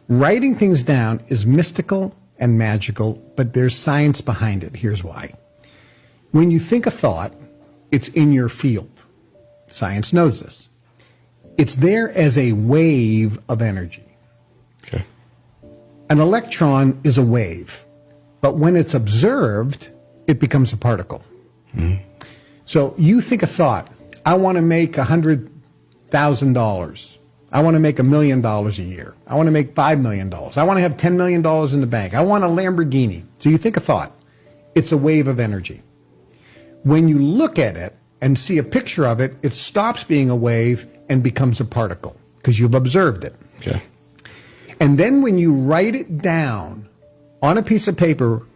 Writing things down is mystical and magical, but there's science behind it. Here's why. When you think a thought, it's in your field. Science knows this. It's there as a wave of energy. Okay. An electron is a wave, but when it's observed, it becomes a particle. Mm-hmm. So you think a thought, I want to make $100,000. I want to make $1 million a year. I want to make $5 million. I want to have $10 million in the bank. I want a Lamborghini. So you think a thought. It's a wave of energy. When you look at it and see a picture of it, it stops being a wave and becomes a particle because you've observed it. Okay. And then when you write it down on a piece of paper,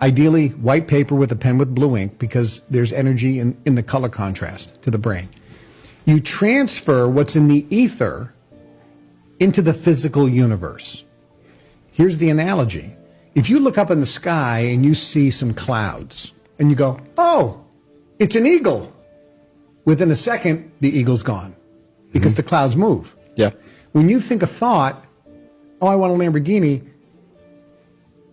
ideally white paper with a pen with blue ink because there's energy in the color contrast to the brain, you transfer what's in the ether into the physical universe. Here's the analogy. If you look up in the sky and you see some clouds and you go, oh, it's an eagle. Within a second, the eagle's gone because the clouds move. Yeah. When you think a thought, oh, I want a Lamborghini,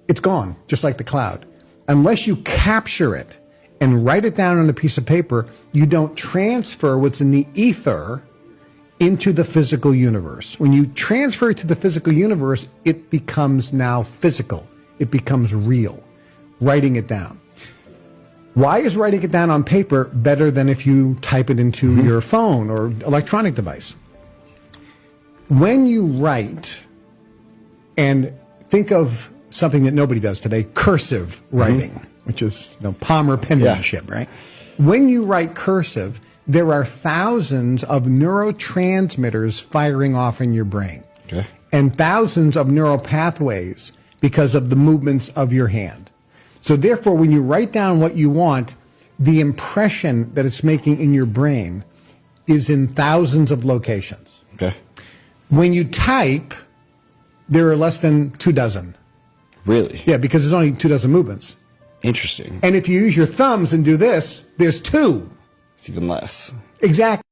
it's gone, just like the cloud. Unless you capture it and write it down on a piece of paper, you don't transfer what's in the ether into the physical universe. When you transfer it to the physical universe, it becomes now physical. It becomes real. Writing it down. Why is writing it down on paper better than if you type it into your phone or electronic device? When you write, and think of something that nobody does today, cursive writing, which is Palmer penmanship, right? When you write cursive, there are thousands of neurotransmitters firing off in your brain, and thousands of neural pathways because of the movements of your hand. So therefore, when you write down what you want, the impression that it's making in your brain is in thousands of locations. Okay. When you type, there are less than 24. Really? Yeah, because there's only 24 movements. Interesting. And if you use your thumbs and do this, there's 2. It's even less. Exactly.